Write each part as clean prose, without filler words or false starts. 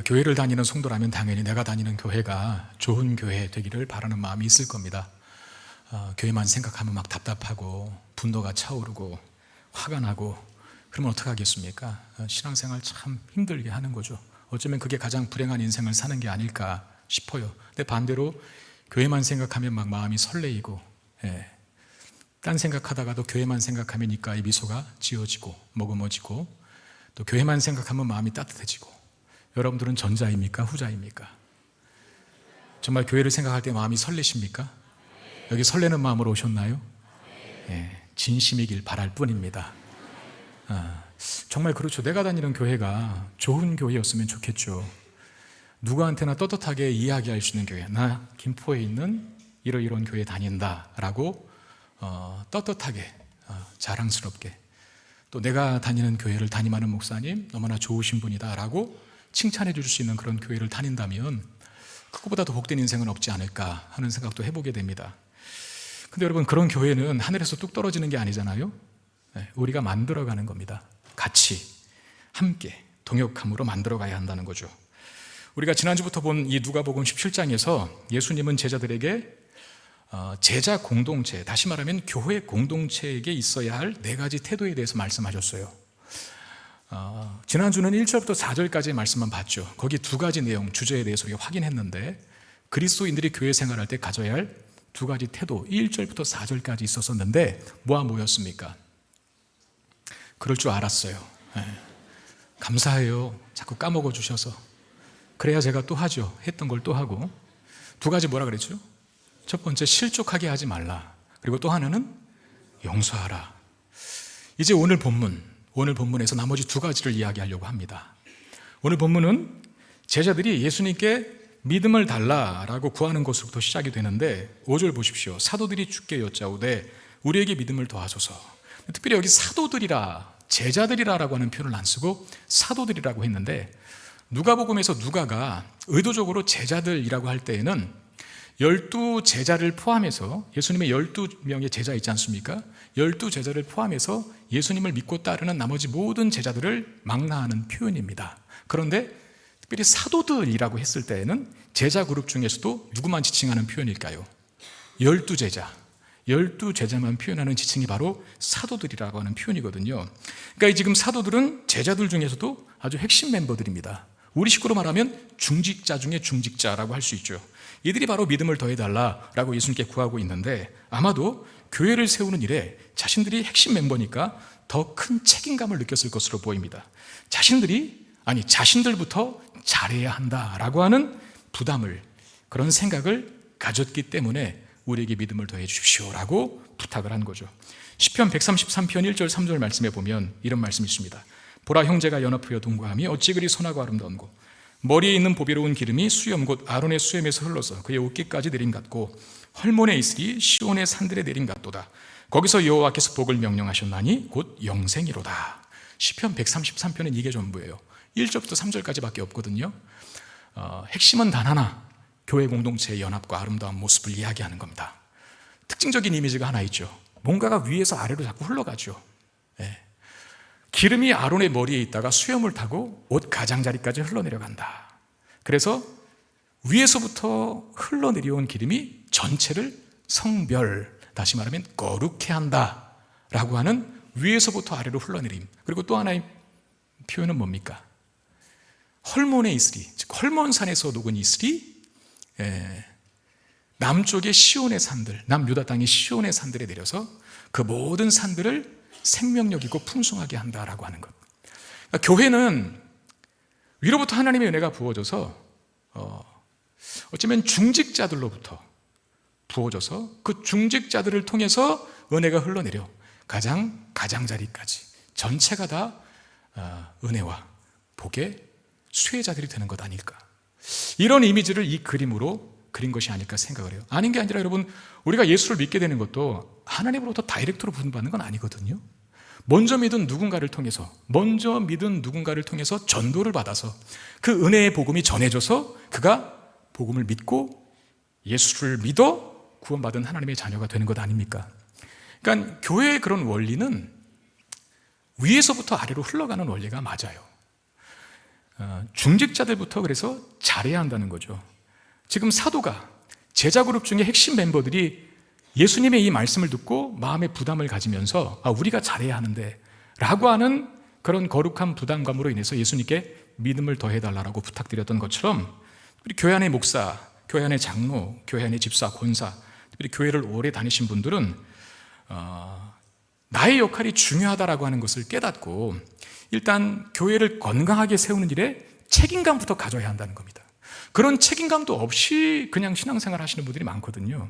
교회를 다니는 성도라면 당연히 내가 다니는 교회가 좋은 교회 되기를 바라는 마음이 있을 겁니다. 교회만 생각하면 막 답답하고 분노가 차오르고 화가 나고 그러면 어떡하겠습니까? 신앙생활 참 힘들게 하는 거죠. 어쩌면 그게 가장 불행한 인생을 사는 게 아닐까 싶어요. 근데 반대로 교회만 생각하면 막 마음이 설레이고, 딴 생각하다가도 교회만 생각하면 입가에 미소가 지어지고 머금어지고, 또 교회만 생각하면 마음이 따뜻해지고. 여러분들은 전자입니까? 후자입니까? 정말 교회를 생각할 때 마음이 설레십니까? 여기 설레는 마음으로 오셨나요? 진심이길 바랄 뿐입니다. 정말 그렇죠. 내가 다니는 교회가 좋은 교회였으면 좋겠죠. 누구한테나 떳떳하게 이야기할 수 있는 교회, 나 김포에 있는 이러이러한 교회에 다닌다 라고 떳떳하게 자랑스럽게, 또 내가 다니는 교회를 담임하는 목사님 너무나 좋으신 분이다 라고 칭찬해 줄 수 있는 그런 교회를 다닌다면 그거보다 더 복된 인생은 없지 않을까 하는 생각도 해보게 됩니다. 근데 여러분, 그런 교회는 하늘에서 뚝 떨어지는 게 아니잖아요. 우리가 만들어가는 겁니다. 같이 함께 동역함으로 만들어가야 한다는 거죠. 우리가 지난주부터 본 이 누가복음 17장에서 예수님은 제자들에게 제자 공동체, 다시 말하면 교회 공동체에게 있어야 할 4가지 태도에 대해서 말씀하셨어요. 지난주는 1절부터 4절까지의 말씀만 봤죠. 거기 2가지 내용, 주제에 대해서 우리가 확인했는데, 그리스도인들이 교회 생활할 때 가져야 할 2가지 태도, 1절부터 4절까지 있었었는데 뭐였습니까? 그럴 줄 알았어요. 감사해요. 자꾸 까먹어 주셔서. 그래야 제가 또 하죠. 했던 걸 또 하고. 2가지 뭐라 그랬죠? 첫 번째, 실족하게 하지 말라. 그리고 또 하나는 용서하라. 이제 오늘 본문에서 나머지 2가지를 이야기하려고 합니다. 오늘 본문은 제자들이 예수님께 믿음을 달라라고 구하는 것으로부터 시작이 되는데, 5절 보십시오. 사도들이 주께 여짜오되 우리에게 믿음을 더하소서. 특별히 여기 사도들이라, 제자들이라라고 하는 표현을 안 쓰고 사도들이라고 했는데, 누가복음에서 누가가 의도적으로 제자들이라고 할 때에는 12제자를 포함해서, 예수님의 12명의 제자 있지 않습니까? 12제자를 포함해서 예수님을 믿고 따르는 나머지 모든 제자들을 망라하는 표현입니다. 그런데 특별히 사도들이라고 했을 때에는 제자 그룹 중에서도 누구만 지칭하는 표현일까요? 12제자. 12제자만 표현하는 지칭이 바로 사도들이라고 하는 표현이거든요. 그러니까 지금 사도들은 제자들 중에서도 아주 핵심 멤버들입니다. 우리 식구로 말하면 중직자 중에 중직자라고 할 수 있죠. 이들이 바로 믿음을 더해달라라고 예수님께 구하고 있는데, 아마도 교회를 세우는 일에 자신들이 핵심 멤버니까 더 큰 책임감을 느꼈을 것으로 보입니다. 자신들부터 잘해야 한다라고 하는 부담을, 그런 생각을 가졌기 때문에 우리에게 믿음을 더해 주십시오라고 부탁을 한 거죠. 시편 133편 1절 3절 말씀에 보면 이런 말씀이 있습니다. 보라, 형제가 연합하여 동거함이 어찌 그리 선하고 아름다운고, 머리에 있는 보배로운 기름이 수염 곧 아론의 수염에서 흘러서 그의 옷깃까지 내림 같고, 헐몬에 있으리 시온의 산들에 내림 같도다. 거기서 여호와께서 복을 명령하셨나니 곧 영생이로다. 시편 133편은 이게 전부예요. 1절부터 3절까지밖에 없거든요. 핵심은 단 하나, 교회 공동체의 연합과 아름다운 모습을 이야기하는 겁니다. 특징적인 이미지가 하나 있죠. 뭔가가 위에서 아래로 자꾸 흘러가죠. 기름이 아론의 머리에 있다가 수염을 타고 옷 가장자리까지 흘러내려간다. 그래서 위에서부터 흘러내려온 기름이 전체를 성별, 다시 말하면 거룩해 한다 라고 하는 위에서부터 아래로 흘러내림. 그리고 또 하나의 표현은 뭡니까? 헐몬에 있으리, 즉 헐몬산에서 녹은 이슬이 남쪽의 시온의 산들, 남유다 땅의 시온의 산들에 내려서 그 모든 산들을 생명력 있고 풍성하게 한다라고 하는 것. 그러니까 교회는 위로부터 하나님의 은혜가 부어져서 어쩌면 중직자들로부터 부어져서 그 중직자들을 통해서 은혜가 흘러내려 가장자리까지 전체가 다 은혜와 복의 수혜자들이 되는 것 아닐까. 이런 이미지를 이 그림으로 그린 것이 아닐까 생각을 해요. 아닌 게 아니라 여러분, 우리가 예수를 믿게 되는 것도 하나님으로부터 다이렉트로 부름받는 건 아니거든요. 먼저 믿은 누군가를 통해서 전도를 받아서 그 은혜의 복음이 전해져서 그가 복음을 믿고 예수를 믿어 구원받은 하나님의 자녀가 되는 것 아닙니까? 그러니까 교회의 그런 원리는 위에서부터 아래로 흘러가는 원리가 맞아요. 중직자들부터 그래서 잘해야 한다는 거죠. 지금 사도가 제자 그룹 중에 핵심 멤버들이 예수님의 이 말씀을 듣고 마음의 부담을 가지면서 우리가 잘해야 하는데 라고 하는 그런 거룩한 부담감으로 인해서 예수님께 믿음을 더해달라고 부탁드렸던 것처럼 우리 교회 안의 목사, 교회 안의 장로, 교회 안의 집사, 권사, 특별히 교회를 오래 다니신 분들은 나의 역할이 중요하다라고 하는 것을 깨닫고 일단 교회를 건강하게 세우는 일에 책임감부터 가져야 한다는 겁니다. 그런 책임감도 없이 그냥 신앙생활 하시는 분들이 많거든요.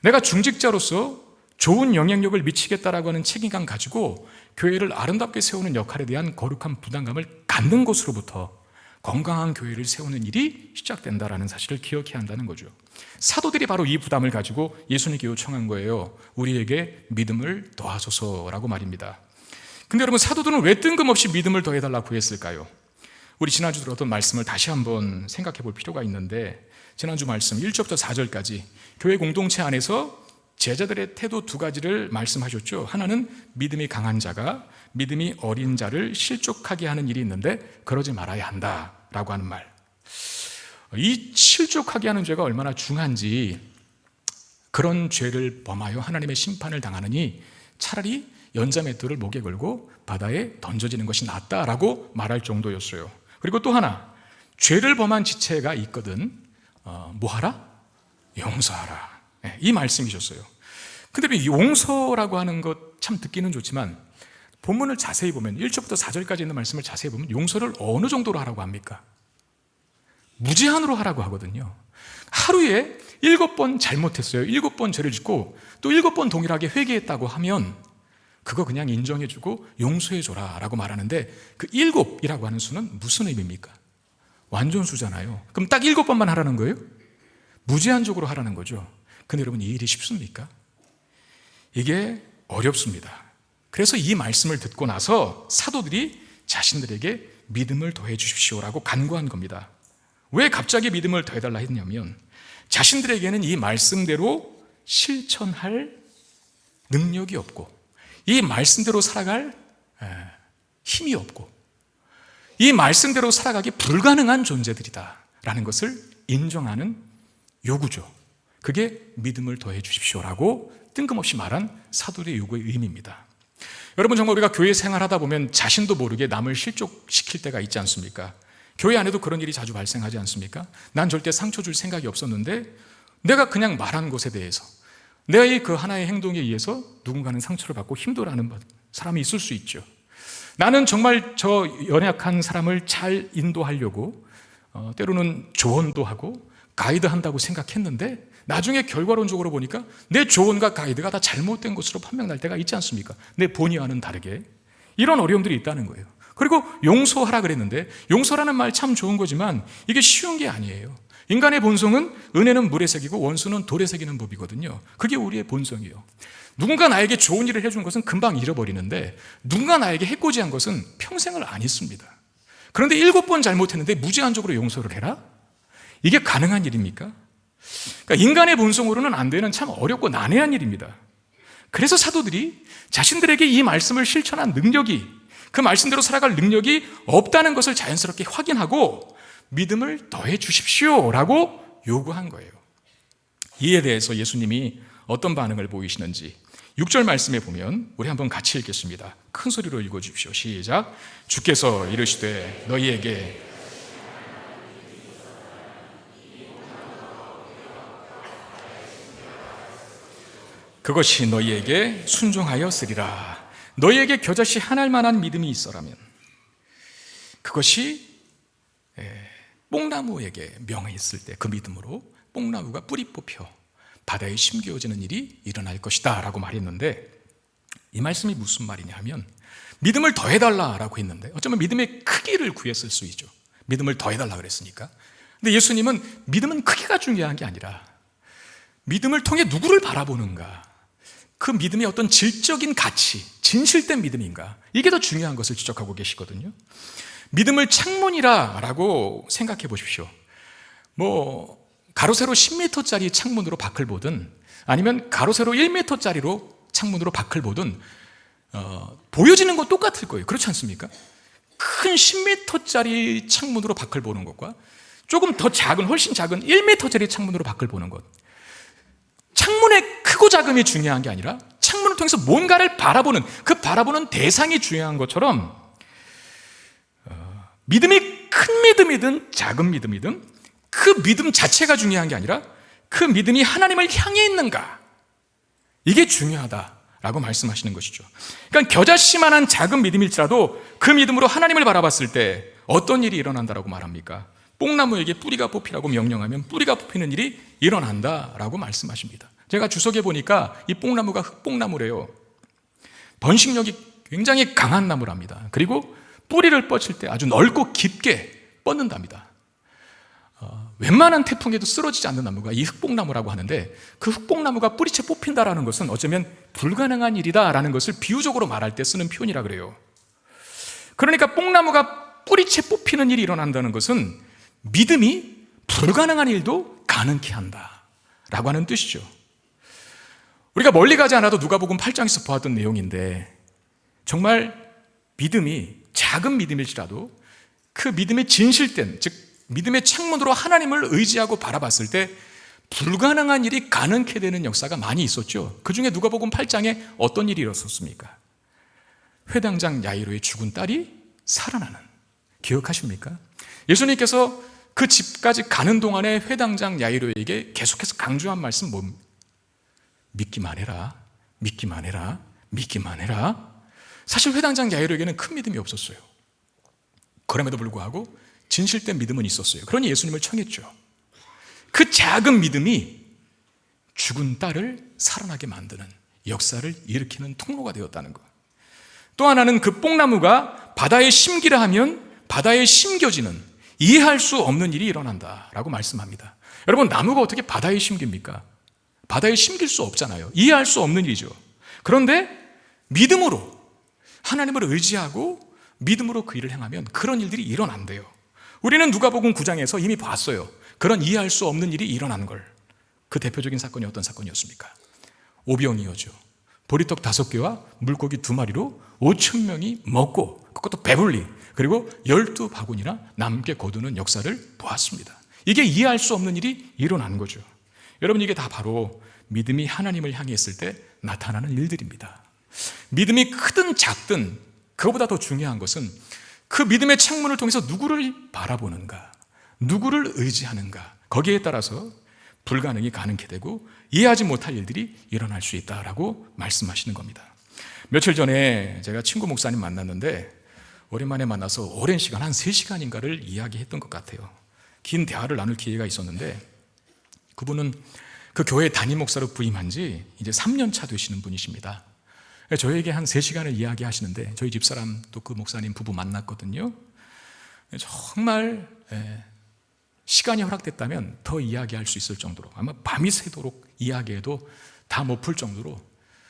내가 중직자로서 좋은 영향력을 미치겠다라고 하는 책임감 가지고 교회를 아름답게 세우는 역할에 대한 거룩한 부담감을 갖는 것으로부터 건강한 교회를 세우는 일이 시작된다라는 사실을 기억해야 한다는 거죠. 사도들이 바로 이 부담을 가지고 예수님께 요청한 거예요. 우리에게 믿음을 더하소서라고 말입니다. 근데 여러분, 사도들은 왜 뜬금없이 믿음을 더해달라고 구했을까요? 우리 지난주 들었던 말씀을 다시 한번 생각해 볼 필요가 있는데, 지난주 말씀 1절부터 4절까지 교회 공동체 안에서 제자들의 태도 두 가지를 말씀하셨죠. 하나는 믿음이 강한 자가 믿음이 어린 자를 실족하게 하는 일이 있는데 그러지 말아야 한다라고 하는 말. 이 실족하게 하는 죄가 얼마나 중한지, 그런 죄를 범하여 하나님의 심판을 당하느니 차라리 연자맷돌을 목에 걸고 바다에 던져지는 것이 낫다라고 말할 정도였어요. 그리고 또 하나, 죄를 범한 지체가 있거든 뭐하라? 용서하라. 이 말씀이셨어요. 근데 이 용서라고 하는 것 참 듣기는 좋지만 본문을 자세히 보면 1절부터 4절까지 있는 말씀을 자세히 보면 용서를 어느 정도로 하라고 합니까? 무제한으로 하라고 하거든요. 하루에 7번 잘못했어요. 7번 죄를 짓고 또 7번 동일하게 회개했다고 하면 그거 그냥 인정해주고 용서해줘라 라고 말하는데, 그 7이라고 하는 수는 무슨 의미입니까? 완전수잖아요. 그럼 딱 7번만 하라는 거예요? 무제한적으로 하라는 거죠. 근데 여러분, 이 일이 쉽습니까? 이게 어렵습니다. 그래서 이 말씀을 듣고 나서 사도들이 자신들에게 믿음을 더해 주십시오라고 간구한 겁니다. 왜 갑자기 믿음을 더해달라 했냐면, 자신들에게는 이 말씀대로 실천할 능력이 없고 이 말씀대로 살아갈 힘이 없고 이 말씀대로 살아가기 불가능한 존재들이다라는 것을 인정하는 요구죠. 그게 믿음을 더해 주십시오라고 뜬금없이 말한 사도들의 요구의 의미입니다. 여러분, 정말 우리가 교회 생활하다 보면 자신도 모르게 남을 실족시킬 때가 있지 않습니까? 교회 안에도 그런 일이 자주 발생하지 않습니까? 난 절대 상처 줄 생각이 없었는데 내가 그냥 말한 것에 대해서, 내가 그 하나의 행동에 의해서 누군가는 상처를 받고 힘들어하는 사람이 있을 수 있죠. 나는 정말 저 연약한 사람을 잘 인도하려고 때로는 조언도 하고 가이드한다고 생각했는데 나중에 결과론적으로 보니까 내 조언과 가이드가 다 잘못된 것으로 판명날 때가 있지 않습니까? 내 본의와는 다르게. 이런 어려움들이 있다는 거예요. 그리고 용서하라 그랬는데, 용서라는 말 참 좋은 거지만 이게 쉬운 게 아니에요. 인간의 본성은 은혜는 물에 새기고 원수는 돌에 새기는 법이거든요. 그게 우리의 본성이에요. 누군가 나에게 좋은 일을 해준 것은 금방 잃어버리는데 누군가 나에게 해코지한 것은 평생을 안 잊습니다. 그런데 7번 잘못했는데 무제한적으로 용서를 해라? 이게 가능한 일입니까? 그러니까 인간의 본성으로는 안 되는 참 어렵고 난해한 일입니다. 그래서 사도들이 자신들에게 이 말씀을 실천한 능력이, 그 말씀대로 살아갈 능력이 없다는 것을 자연스럽게 확인하고 믿음을 더해 주십시오라고 요구한 거예요. 이에 대해서 예수님이 어떤 반응을 보이시는지 6절 말씀에 보면 우리 한번 같이 읽겠습니다. 큰 소리로 읽어주십시오. 시작. 주께서 이르시되 너희에게 그것이 너희에게 순종하였으리라. 너희에게 겨자씨 하나일 만한 믿음이 있어라면 그것이 뽕나무에게 명했을 때 그 믿음으로 뽕나무가 뿌리 뽑혀 바다에 심겨지는 일이 일어날 것이다 라고 말했는데, 이 말씀이 무슨 말이냐 하면 믿음을 더해달라라고 했는데 어쩌면 믿음의 크기를 구했을 수 있죠. 믿음을 더해달라 그랬으니까. 근데 예수님은 믿음은 크기가 중요한 게 아니라 믿음을 통해 누구를 바라보는가, 그 믿음의 어떤 질적인 가치, 진실된 믿음인가, 이게 더 중요한 것을 지적하고 계시거든요. 믿음을 창문이라고 생각해 보십시오. 가로세로 10m짜리 창문으로 밖을 보든 아니면 가로세로 1m짜리로 창문으로 밖을 보든 보여지는 건 똑같을 거예요. 그렇지 않습니까? 큰 10m짜리 창문으로 밖을 보는 것과 조금 더 작은, 훨씬 작은 1m짜리 창문으로 밖을 보는 것, 창문의 크고 작음이 중요한 게 아니라 창문을 통해서 뭔가를 바라보는, 그 바라보는 대상이 중요한 것처럼 믿음이 큰 믿음이든 작은 믿음이든 그 믿음 자체가 중요한 게 아니라 그 믿음이 하나님을 향해 있는가, 이게 중요하다라고 말씀하시는 것이죠. 그러니까 겨자씨만한 작은 믿음일지라도 그 믿음으로 하나님을 바라봤을 때 어떤 일이 일어난다라고 말합니까? 뽕나무에게 뿌리가 뽑히라고 명령하면 뿌리가 뽑히는 일이 일어난다라고 말씀하십니다. 제가 주석에 보니까 이 뽕나무가 흑뽕나무래요. 번식력이 굉장히 강한 나무랍니다. 그리고 뿌리를 뻗칠 때 아주 넓고 깊게 뻗는답니다. 웬만한 태풍에도 쓰러지지 않는 나무가 이 흑뽕나무라고 하는데, 그 흑뽕나무가 뿌리채 뽑힌다라는 것은 어쩌면 불가능한 일이다라는 것을 비유적으로 말할 때 쓰는 표현이라 그래요. 그러니까 뽕나무가 뿌리채 뽑히는 일이 일어난다는 것은 믿음이 불가능한 일도 가능케 한다라고 하는 뜻이죠. 우리가 멀리 가지 않아도 누가복음 8장에서 보았던 내용인데, 정말 믿음이 작은 믿음일지라도 그 믿음의 진실된, 즉 믿음의 창문으로 하나님을 의지하고 바라봤을 때 불가능한 일이 가능케 되는 역사가 많이 있었죠. 그 중에 누가복음 8장에 어떤 일이 일어섰습니까? 회당장 야이로의 죽은 딸이 살아나는, 기억하십니까? 예수님께서 그 집까지 가는 동안에 회당장 야이로에게 계속해서 강조한 말씀 뭡니까? 믿기만 해라, 믿기만 해라, 믿기만 해라. 사실 회당장 야이로에게는 큰 믿음이 없었어요. 그럼에도 불구하고 진실된 믿음은 있었어요. 그러니 예수님을 청했죠. 그 작은 믿음이 죽은 딸을 살아나게 만드는 역사를 일으키는 통로가 되었다는 것. 또 하나는 그 뽕나무가 바다에 심기라 하면 바다에 심겨지는, 이해할 수 없는 일이 일어난다라고 말씀합니다. 여러분, 나무가 어떻게 바다에 심깁니까? 바다에 심길 수 없잖아요. 이해할 수 없는 일이죠. 그런데 믿음으로, 하나님을 의지하고 믿음으로 그 일을 행하면 그런 일들이 일어난대요. 우리는 누가복음 9장에서 이미 봤어요. 그런 이해할 수 없는 일이 일어나는 걸. 그 대표적인 사건이 어떤 사건이었습니까? 오병이어죠. 보리떡 5개와 물고기 2마리로 5,000명이 먹고, 그것도 배불리, 그리고 12바구니나 남게 거두는 역사를 보았습니다. 이게 이해할 수 없는 일이 일어난 거죠. 여러분, 이게 다 바로 믿음이 하나님을 향해 있을 때 나타나는 일들입니다. 믿음이 크든 작든 그거보다 더 중요한 것은 그 믿음의 창문을 통해서 누구를 바라보는가, 누구를 의지하는가, 거기에 따라서 불가능이 가능케 되고 이해하지 못할 일들이 일어날 수 있다라고 말씀하시는 겁니다. 며칠 전에 제가 친구 목사님 만났는데 오랜만에 만나서 오랜 시간, 한 3시간인가를 이야기했던 것 같아요. 긴 대화를 나눌 기회가 있었는데, 그분은 그 교회 담임 목사로 부임한 지 이제 3년 차 되시는 분이십니다. 저에게 한 3시간을 이야기하시는데, 저희 집사람 또 그 목사님 부부 만났거든요. 정말 시간이 허락됐다면 더 이야기할 수 있을 정도로, 아마 밤이 새도록 이야기해도 다 못 풀 정도로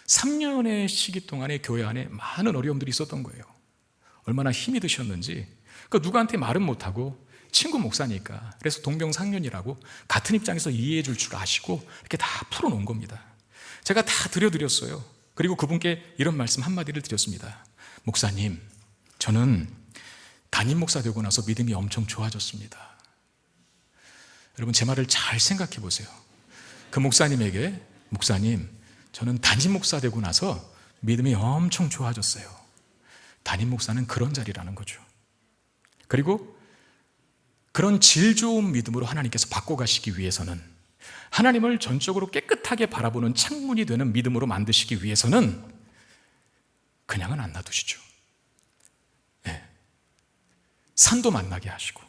3년의 시기 동안에 교회 안에 많은 어려움들이 있었던 거예요. 얼마나 힘이 드셨는지. 그러니까 누구한테 말은 못하고, 친구 목사니까, 그래서 동병상련이라고 같은 입장에서 이해해 줄 줄 아시고 이렇게 다 풀어놓은 겁니다. 제가 다 들려드렸어요. 그리고 그분께 이런 말씀 한마디를 드렸습니다. 목사님, 저는 담임 목사 되고 나서 믿음이 엄청 좋아졌습니다. 여러분, 제 말을 잘 생각해 보세요. 그 목사님에게, 목사님, 저는 담임 목사 되고 나서 믿음이 엄청 좋아졌어요. 담임 목사는 그런 자리라는 거죠. 그리고 그런 질 좋은 믿음으로 하나님께서 바꿔가시기 위해서는, 하나님을 전적으로 깨끗하게 바라보는 창문이 되는 믿음으로 만드시기 위해서는 그냥은 안 놔두시죠. 네. 산도 만나게 하시고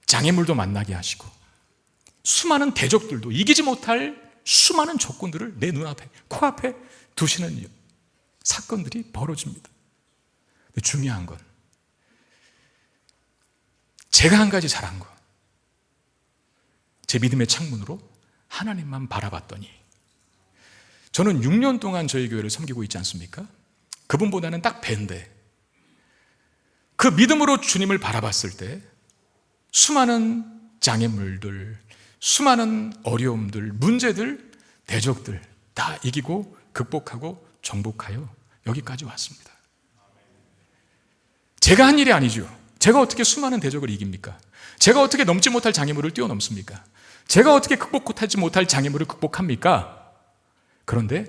장애물도 만나게 하시고 수많은 대적들도, 이기지 못할 수많은 조건들을 내 눈앞에, 코앞에 두시는 사건들이 벌어집니다. 근데 중요한 건, 제가 한 가지 잘한 거, 제 믿음의 창문으로 하나님만 바라봤더니, 저는 6년 동안 저희 교회를 섬기고 있지 않습니까? 그분보다는 딱 배인데, 그 믿음으로 주님을 바라봤을 때 수많은 장애물들, 수많은 어려움들, 문제들, 대적들 다 이기고 극복하고 정복하여 여기까지 왔습니다. 제가 한 일이 아니죠. 제가 어떻게 수많은 대적을 이깁니까? 제가 어떻게 넘지 못할 장애물을 뛰어넘습니까? 제가 어떻게 극복하지 못할 장애물을 극복합니까? 그런데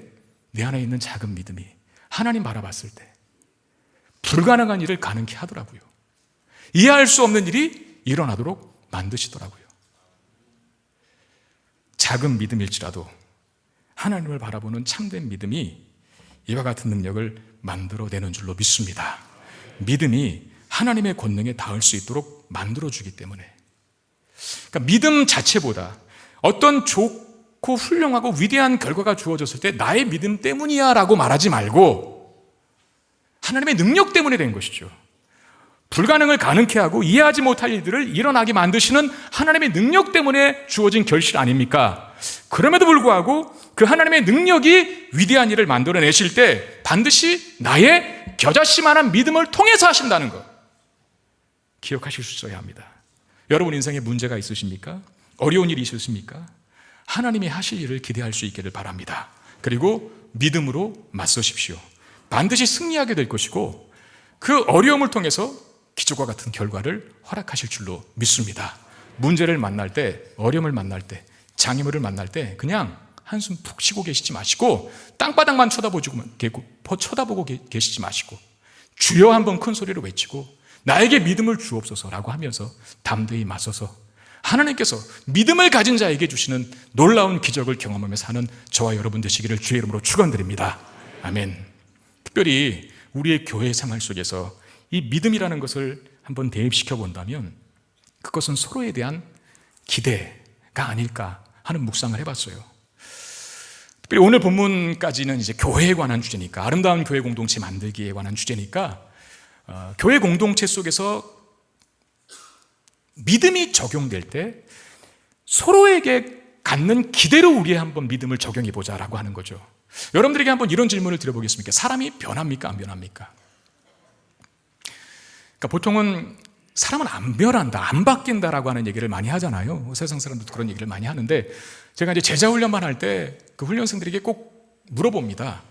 내 안에 있는 작은 믿음이 하나님 바라봤을 때 불가능한 일을 가능케 하더라고요. 이해할 수 없는 일이 일어나도록 만드시더라고요. 작은 믿음일지라도 하나님을 바라보는 참된 믿음이 이와 같은 능력을 만들어내는 줄로 믿습니다. 믿음이 하나님의 권능에 닿을 수 있도록 만들어주기 때문에, 그러니까 믿음 자체보다 어떤 좋고 훌륭하고 위대한 결과가 주어졌을 때 나의 믿음 때문이야 라고 말하지 말고 하나님의 능력 때문에 된 것이죠. 불가능을 가능케 하고 이해하지 못할 일들을 일어나게 만드시는 하나님의 능력 때문에 주어진 결실 아닙니까? 그럼에도 불구하고 그 하나님의 능력이 위대한 일을 만들어내실 때 반드시 나의 겨자씨만한 믿음을 통해서 하신다는 것 기억하실 수 있어야 합니다. 여러분 인생에 문제가 있으십니까? 어려운 일이 있으십니까? 하나님이 하실 일을 기대할 수 있기를 바랍니다. 그리고 믿음으로 맞서십시오. 반드시 승리하게 될 것이고 그 어려움을 통해서 기적과 같은 결과를 허락하실 줄로 믿습니다. 문제를 만날 때, 어려움을 만날 때, 장애물을 만날 때 그냥 한숨 푹 쉬고 계시지 마시고 땅바닥만 쳐다보고 계시지 마시고 주여 한번 큰 소리로 외치고 나에게 믿음을 주옵소서라고 하면서 담대히 맞서서 하나님께서 믿음을 가진 자에게 주시는 놀라운 기적을 경험하며 사는 저와 여러분 되시기를 주의 이름으로 축원드립니다. 아멘. 특별히 우리의 교회 생활 속에서 이 믿음이라는 것을 한번 대입시켜 본다면 그것은 서로에 대한 기대가 아닐까 하는 묵상을 해봤어요. 특별히 오늘 본문까지는 이제 교회에 관한 주제니까, 아름다운 교회 공동체 만들기에 관한 주제니까 교회 공동체 속에서 믿음이 적용될 때 서로에게 갖는 기대로 우리의 한번 믿음을 적용해 보자라고 하는 거죠. 여러분들에게 한번 이런 질문을 드려보겠습니까? 사람이 변합니까? 안 변합니까? 그러니까 보통은 사람은 안 변한다, 안 바뀐다라고 하는 얘기를 많이 하잖아요. 세상 사람들도 그런 얘기를 많이 하는데 제가 이제 제자 훈련만 할 때 그 훈련생들에게 꼭 물어봅니다.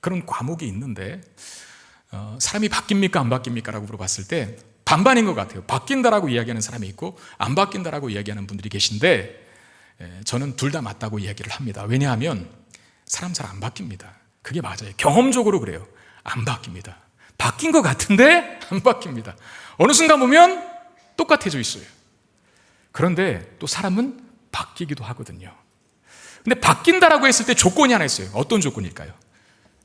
그런 과목이 있는데 사람이 바뀝니까? 안 바뀝니까? 라고 물어봤을 때 반반인 것 같아요. 바뀐다라고 이야기하는 사람이 있고 안 바뀐다라고 이야기하는 분들이 계신데 저는 둘 다 맞다고 이야기를 합니다. 왜냐하면 사람 잘 안 바뀝니다. 그게 맞아요. 경험적으로 그래요. 안 바뀝니다. 바뀐 것 같은데 안 바뀝니다. 어느 순간 보면 똑같아져 있어요. 그런데 또 사람은 바뀌기도 하거든요. 근데 바뀐다라고 했을 때 조건이 하나 있어요. 어떤 조건일까요?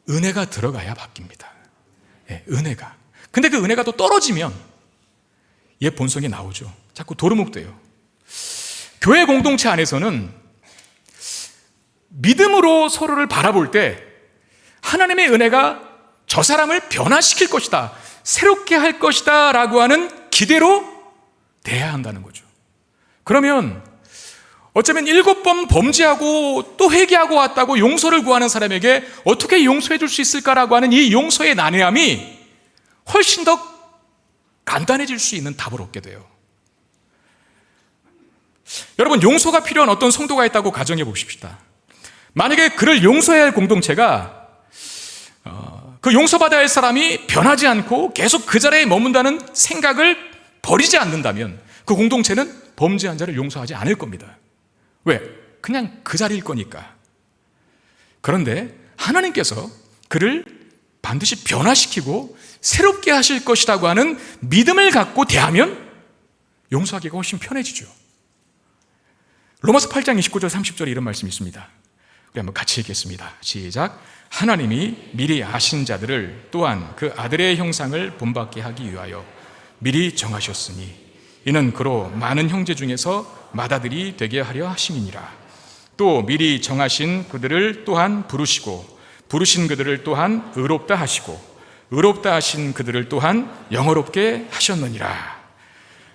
은혜가 들어가야 바뀝니다. 네, 은혜가. 근데 그 은혜가 또 떨어지면 얘 본성이 나오죠. 자꾸 도루묵돼요. 교회 공동체 안에서는 믿음으로 서로를 바라볼 때 하나님의 은혜가 저 사람을 변화시킬 것이다, 새롭게 할 것이다 라고 하는 기대로 대해야 한다는 거죠. 그러면 어쩌면 7번 범죄하고 또 회개하고 왔다고 용서를 구하는 사람에게 어떻게 용서해 줄 수 있을까라고 하는 이 용서의 난해함이 훨씬 더 간단해질 수 있는 답을 얻게 돼요. 여러분, 용서가 필요한 어떤 성도가 있다고 가정해 봅시다. 만약에 그를 용서해야 할 공동체가 그 용서받아야 할 사람이 변하지 않고 계속 그 자리에 머문다는 생각을 버리지 않는다면 그 공동체는 범죄한 자를 용서하지 않을 겁니다. 왜? 그냥 그 자리일 거니까. 그런데 하나님께서 그를 반드시 변화시키고 새롭게 하실 것이라고 하는 믿음을 갖고 대하면 용서하기가 훨씬 편해지죠. 로마서 8장 29절 30절에 이런 말씀이 있습니다. 우리 한번 같이 읽겠습니다. 시작. 하나님이 미리 아신 자들을 또한 그 아들의 형상을 본받게 하기 위하여 미리 정하셨으니 이는 그로 많은 형제 중에서 맏아들이 되게 하려 하심이니라. 또 미리 정하신 그들을 또한 부르시고 부르신 그들을 또한 의롭다 하시고 의롭다 하신 그들을 또한 영어롭게 하셨느니라.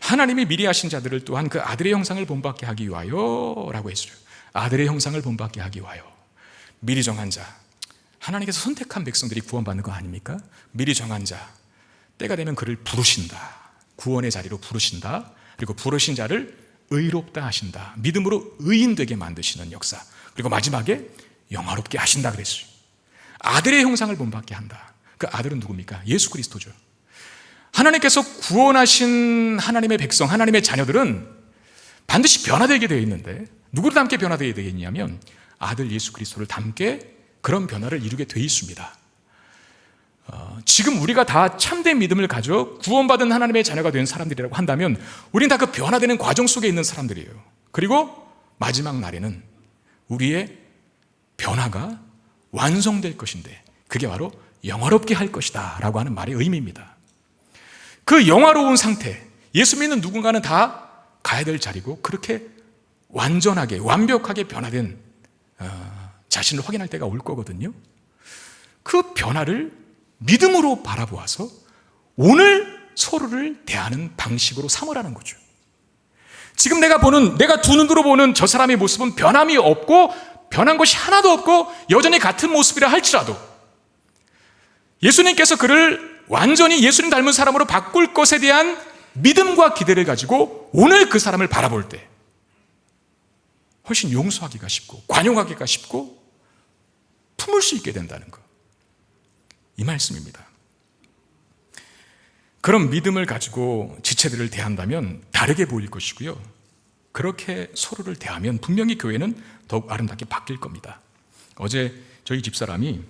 하나님이 미리 하신 자들을 또한 그 아들의 형상을 본받게 하기 위하여 라고 했어요. 아들의 형상을 본받게 하기 위하여. 미리 정한 자, 하나님께서 선택한 백성들이 구원받는 거 아닙니까? 미리 정한 자, 때가 되면 그를 부르신다. 구원의 자리로 부르신다. 그리고 부르신 자를 의롭다 하신다. 믿음으로 의인되게 만드시는 역사. 그리고 마지막에 영화롭게 하신다 그랬어요. 아들의 형상을 본받게 한다. 그 아들은 누굽니까? 예수 그리스도죠. 하나님께서 구원하신 하나님의 백성, 하나님의 자녀들은 반드시 변화되게 되어 있는데 누구를 닮게 변화되게 되겠냐면 아들 예수 그리스도를 닮게 그런 변화를 이루게 되어 있습니다. 지금 우리가 다 참된 믿음을 가져 구원받은 하나님의 자녀가 된 사람들이라고 한다면 우리는 다 그 변화되는 과정 속에 있는 사람들이에요. 그리고 마지막 날에는 우리의 변화가 완성될 것인데 그게 바로 영화롭게 할 것이다 라고 하는 말의 의미입니다. 그 영화로운 상태, 예수 믿는 누군가는 다 가야 될 자리고 그렇게 완전하게 완벽하게 변화된 자신을 확인할 때가 올 거거든요. 그 변화를 믿음으로 바라보아서 오늘 서로를 대하는 방식으로 삼으라는 거죠. 지금 내가 두 눈으로 보는 저 사람의 모습은 변함이 없고 변한 것이 하나도 없고 여전히 같은 모습이라 할지라도 예수님께서 그를 완전히 예수님 닮은 사람으로 바꿀 것에 대한 믿음과 기대를 가지고 오늘 그 사람을 바라볼 때 훨씬 용서하기가 쉽고 관용하기가 쉽고 품을 수 있게 된다는 것, 이 말씀입니다. 그런 믿음을 가지고 지체들을 대한다면 다르게 보일 것이고요, 그렇게 서로를 대하면 분명히 교회는 더욱 아름답게 바뀔 겁니다. 어제 저희 집사람이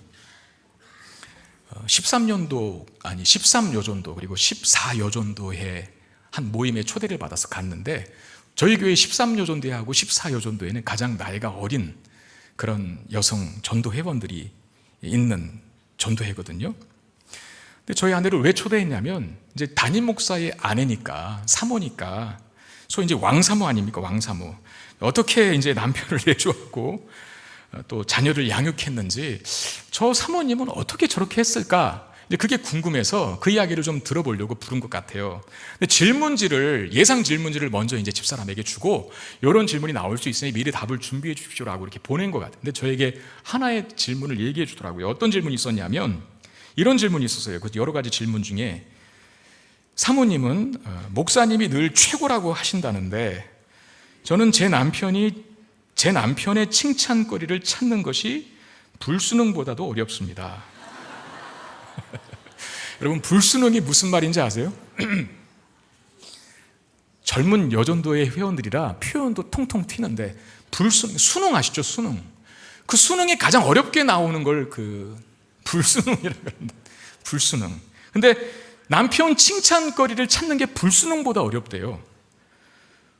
13여전도 그리고 14여전도에 한 모임에 초대를 받아서 갔는데 저희 교회 13여전도회하고 14여전도회는 가장 나이가 어린 그런 여성 전도 회원들이 있는 전도회거든요. 근데 저희 아내를 왜 초대했냐면 이제 담임 목사의 아내니까, 사모니까, 소위 이제 왕사모 아닙니까? 왕사모. 어떻게 이제 남편을 내주었고 또 자녀를 양육했는지 저 사모님은 어떻게 저렇게 했을까? 그게 궁금해서 그 이야기를 좀 들어보려고 부른 것 같아요. 근데 예상 질문지를 먼저 이제 집사람에게 주고 이런 질문이 나올 수 있으니 미리 답을 준비해 주십시오라고 이렇게 보낸 것 같아요. 근데 저에게 하나의 질문을 얘기해 주더라고요. 어떤 질문이 있었냐면 이런 질문이 있었어요. 그 여러 가지 질문 중에 사모님은 목사님이 늘 최고라고 하신다는데 저는 제 남편의 칭찬거리를 찾는 것이 불수능보다도 어렵습니다. 여러분, 불수능이 무슨 말인지 아세요? 젊은 여전도의 회원들이라 표현도 통통 튀는데 수능 아시죠? 수능. 그 수능이 가장 어렵게 나오는 걸 불수능이라고 하는데, 불수능. 근데 남편 칭찬거리를 찾는 게 불수능보다 어렵대요.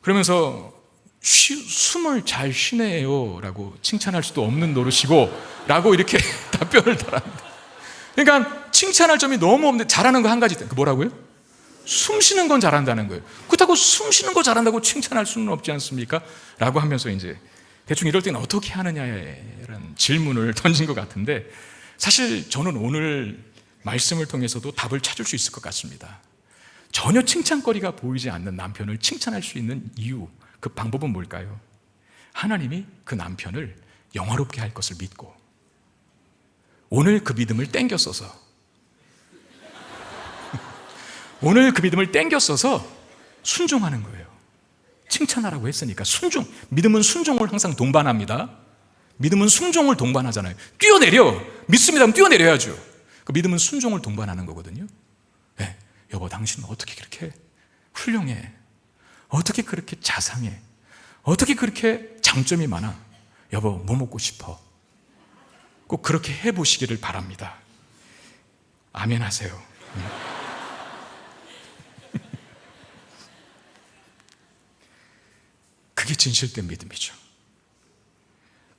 그러면서 숨을 잘 쉬네요 라고 칭찬할 수도 없는 노릇이고 라고 이렇게 답변을 달았는데, 그러니까 칭찬할 점이 너무 없는데 잘하는 거 한 가지, 뭐라고요? 숨 쉬는 건 잘한다는 거예요. 그렇다고 숨 쉬는 거 잘한다고 칭찬할 수는 없지 않습니까? 라고 하면서 이제 대충 이럴 때는 어떻게 하느냐라는 질문을 던진 것 같은데, 사실 저는 오늘 말씀을 통해서도 답을 찾을 수 있을 것 같습니다. 전혀 칭찬거리가 보이지 않는 남편을 칭찬할 수 있는 이유, 그 방법은 뭘까요? 하나님이 그 남편을 영화롭게 할 것을 믿고 오늘 그 믿음을 땡겨 써서 순종하는 거예요. 칭찬하라고 했으니까 믿음은 순종을 항상 동반합니다. 믿음은 순종을 동반하잖아요. 믿습니다 하면 뛰어내려야죠. 그 믿음은 순종을 동반하는 거거든요. 네, 여보 당신은 어떻게 그렇게 훌륭해? 어떻게 그렇게 자상해? 어떻게 그렇게 장점이 많아? 여보 뭐 먹고 싶어? 꼭 그렇게 해보시기를 바랍니다. 아멘 하세요. 그게 진실된 믿음이죠.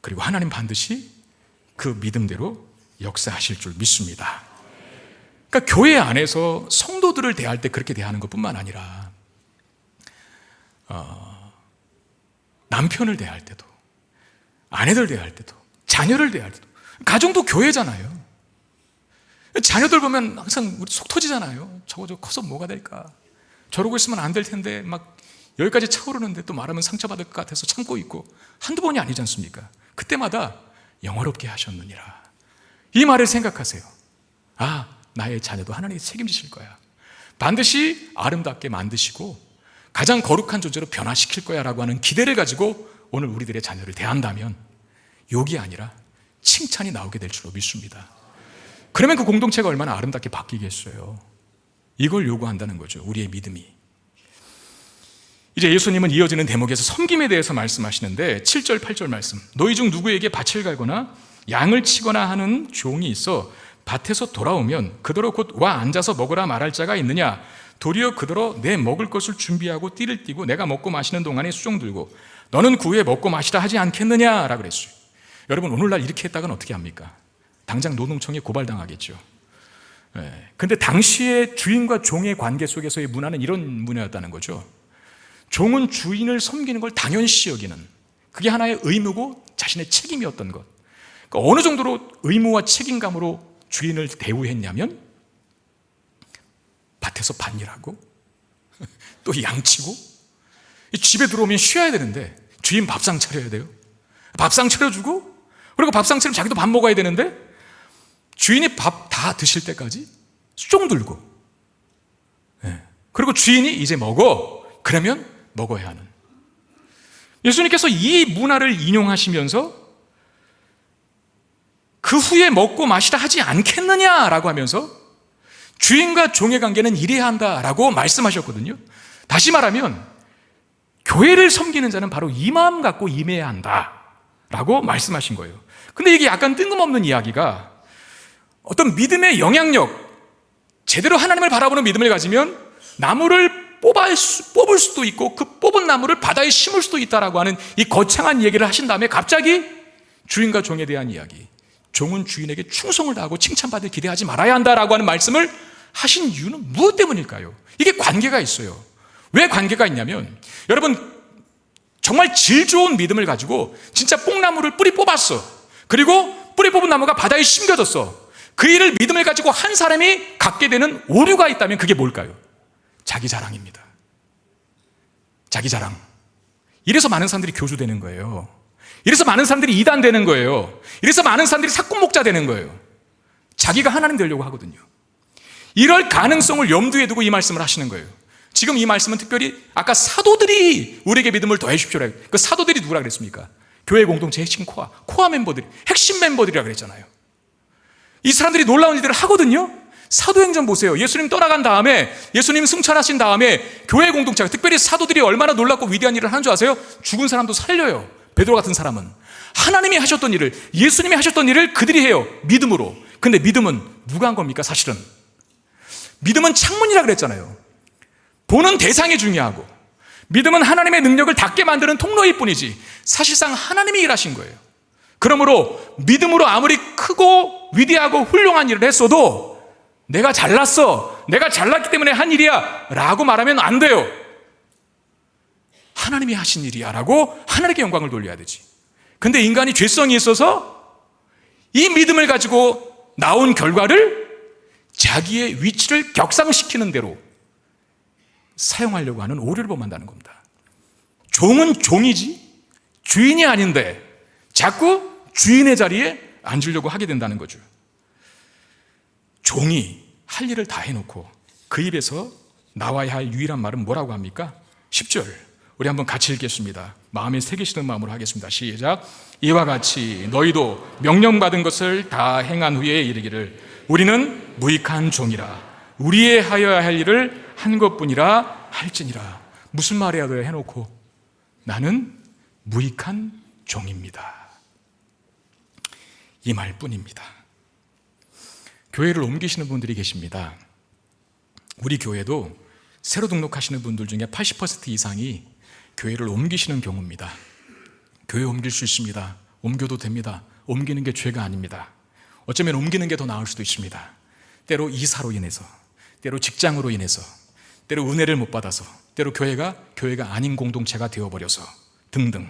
그리고 하나님 반드시 그 믿음대로 역사하실 줄 믿습니다. 그러니까 교회 안에서 성도들을 대할 때 그렇게 대하는 것뿐만 아니라 남편을 대할 때도, 아내들 대할 때도, 자녀를 대할 때도, 가정도 교회잖아요. 자녀들 보면 항상 우리 속 터지잖아요. 저거 커서 뭐가 될까? 저러고 있으면 안 될 텐데 막 여기까지 차오르는데 또 말하면 상처받을 것 같아서 참고 있고, 한두 번이 아니지 않습니까? 그때마다 영화롭게 하셨느니라, 이 말을 생각하세요. 나의 자녀도 하나님이 책임지실 거야. 반드시 아름답게 만드시고 가장 거룩한 존재로 변화시킬 거야 라고 하는 기대를 가지고 오늘 우리들의 자녀를 대한다면 욕이 아니라 칭찬이 나오게 될 줄로 믿습니다. 그러면 그 공동체가 얼마나 아름답게 바뀌겠어요. 이걸 요구한다는 거죠. 우리의 믿음이. 이제 예수님은 이어지는 대목에서 섬김에 대해서 말씀하시는데 7절 8절 말씀, 너희 중 누구에게 밭을 갈거나 양을 치거나 하는 종이 있어 밭에서 돌아오면 그더러 곧 와 앉아서 먹으라 말할 자가 있느냐? 도리어 그더러 내 먹을 것을 준비하고 띠를 띠고 내가 먹고 마시는 동안에 수종 들고 너는 그 후에 먹고 마시라 하지 않겠느냐라고 그랬어요. 여러분, 오늘날 이렇게 했다가는 어떻게 합니까? 당장 노동청에 고발당하겠죠. 근데 당시의 주인과 종의 관계 속에서의 문화는 이런 문화였다는 거죠. 종은 주인을 섬기는 걸 당연시 여기는, 그게 하나의 의무고 자신의 책임이었던 것. 그러니까 어느 정도로 의무와 책임감으로 주인을 대우했냐면 밭에서 밭일하고 또 양치고, 집에 들어오면 쉬어야 되는데 주인 밥상 차려야 돼요. 밥상 차려주고, 그리고 밥상 차리면 자기도 밥 먹어야 되는데 주인이 밥 다 드실 때까지 수종 들고, 그리고 주인이 이제 먹어 그러면 먹어야 하는, 예수님께서 이 문화를 인용하시면서 그 후에 먹고 마시라 하지 않겠느냐라고 하면서 주인과 종의 관계는 이래야 한다라고 말씀하셨거든요. 다시 말하면 교회를 섬기는 자는 바로 이 마음 갖고 임해야 한다라고 말씀하신 거예요. 근데 이게 약간 뜬금없는 이야기가, 어떤 믿음의 영향력, 제대로 하나님을 바라보는 믿음을 가지면 나무를 뽑을 수도 있고 그 뽑은 나무를 바다에 심을 수도 있다라고 하는 이 거창한 얘기를 하신 다음에 갑자기 주인과 종에 대한 이야기, 종은 주인에게 충성을 다하고 칭찬받을 기대하지 말아야 한다라고 하는 말씀을 하신 이유는 무엇 때문일까요? 이게 관계가 있어요. 왜 관계가 있냐면, 여러분, 정말 질 좋은 믿음을 가지고 진짜 뽕나무를 뿌리 뽑았어. 그리고 뿌리 뽑은 나무가 바다에 심겨졌어. 그 일을 믿음을 가지고 한 사람이 갖게 되는 오류가 있다면 그게 뭘까요? 자기 자랑입니다. 자기 자랑. 이래서 많은 사람들이 교주되는 거예요. 이래서 많은 사람들이 이단 되는 거예요. 이래서 많은 사람들이 사꾼목자 되는 거예요. 자기가 하나님 되려고 하거든요. 이럴 가능성을 염두에 두고 이 말씀을 하시는 거예요. 지금 이 말씀은 특별히 아까 사도들이 우리에게 믿음을 더해 주십시오라, 그 사도들이 누구라 그랬습니까? 교회 공동체 핵심 코어 멤버들이, 핵심 멤버들이라 그랬잖아요. 이 사람들이 놀라운 일들을 하거든요. 사도행전 보세요. 예수님 떠나간 다음에, 예수님 승천하신 다음에 교회 공동체가, 특별히 사도들이 얼마나 놀랍고 위대한 일을 하는 줄 아세요? 죽은 사람도 살려요. 베드로 같은 사람은 하나님이 하셨던 일을, 예수님이 하셨던 일을 그들이 해요. 믿음으로. 근데 믿음은 누가 한 겁니까? 사실은 믿음은 창문이라 그랬잖아요. 보는 대상이 중요하고, 믿음은 하나님의 능력을 닿게 만드는 통로일 뿐이지 사실상 하나님이 일하신 거예요. 그러므로 믿음으로 아무리 크고 위대하고 훌륭한 일을 했어도 내가 잘났어, 내가 잘났기 때문에 한 일이야 라고 말하면 안 돼요. 하나님이 하신 일이야 라고 하나님께 영광을 돌려야 되지. 근데 인간이 죄성이 있어서 이 믿음을 가지고 나온 결과를 자기의 위치를 격상시키는 대로 사용하려고 하는 오류를 범한다는 겁니다. 종은 종이지 주인이 아닌데 자꾸 주인의 자리에 앉으려고 하게 된다는 거죠. 종이 할 일을 다 해놓고 그 입에서 나와야 할 유일한 말은 뭐라고 합니까? 10절 우리 한번 같이 읽겠습니다. 마음에 새기시는 마음으로 하겠습니다. 시작. 이와 같이 너희도 명령받은 것을 다 행한 후에 이르기를 우리는 무익한 종이라 우리의 하여야 할 일을 한 것뿐이라 할지니라. 무슨 말이라도 해놓고 나는 무익한 종입니다. 이 말뿐입니다. 교회를 옮기시는 분들이 계십니다. 우리 교회도 새로 등록하시는 분들 중에 80% 이상이 교회를 옮기시는 경우입니다. 교회 옮길 수 있습니다. 옮겨도 됩니다. 옮기는 게 죄가 아닙니다. 어쩌면 옮기는 게 더 나을 수도 있습니다. 때로 이사로 인해서, 때로 직장으로 인해서, 때로 은혜를 못 받아서, 때로 교회가 아닌 공동체가 되어버려서 등등.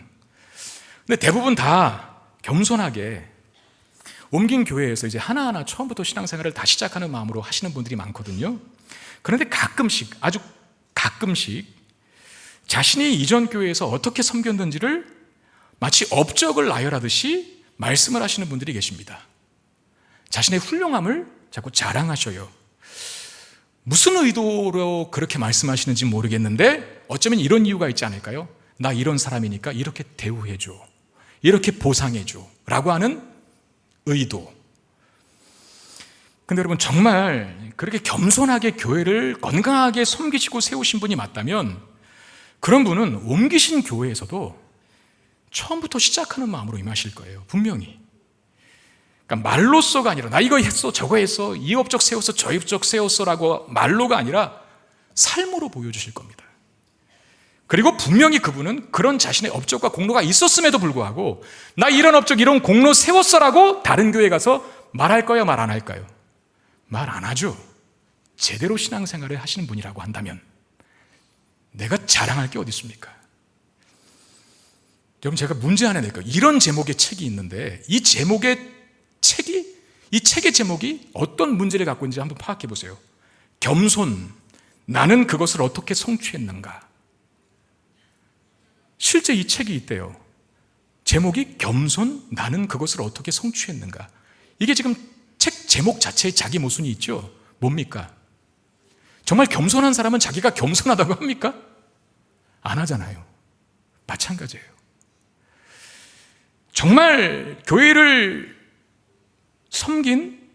근데 대부분 다 겸손하게 옮긴 교회에서 이제 하나하나 처음부터 신앙생활을 다시 시작하는 마음으로 하시는 분들이 많거든요. 그런데 가끔씩, 아주 가끔씩 자신이 이전 교회에서 어떻게 섬겼는지를 마치 업적을 나열하듯이 말씀을 하시는 분들이 계십니다. 자신의 훌륭함을 자꾸 자랑하셔요. 무슨 의도로 그렇게 말씀하시는지 모르겠는데 어쩌면 이런 이유가 있지 않을까요? 나 이런 사람이니까 이렇게 대우해줘, 이렇게 보상해줘 라고 하는 의도. 근데 여러분, 정말 그렇게 겸손하게 교회를 건강하게 섬기시고 세우신 분이 맞다면 그런 분은 옮기신 교회에서도 처음부터 시작하는 마음으로 임하실 거예요, 분명히. 그러니까 말로써가 아니라 나 이거 했어, 저거 했어, 이 업적 세웠어, 저 업적 세웠어라고 말로가 아니라 삶으로 보여주실 겁니다. 그리고 분명히 그분은 그런 자신의 업적과 공로가 있었음에도 불구하고 나 이런 업적, 이런 공로 세웠어라고 다른 교회 가서 말할 거야, 말 안 할까요? 말 안 하죠. 제대로 신앙생활을 하시는 분이라고 한다면. 내가 자랑할 게 어디 있습니까? 여러분, 제가 문제 하나 낼까요? 이런 제목의 책이 있는데 이 책의 제목이 어떤 문제를 갖고 있는지 한번 파악해 보세요. 겸손, 나는 그것을 어떻게 성취했는가? 실제 이 책이 있대요. 제목이 겸손, 나는 그것을 어떻게 성취했는가? 이게 지금 책 제목 자체에 자기 모순이 있죠? 뭡니까? 정말 겸손한 사람은 자기가 겸손하다고 합니까? 안 하잖아요. 마찬가지예요. 정말 교회를 섬긴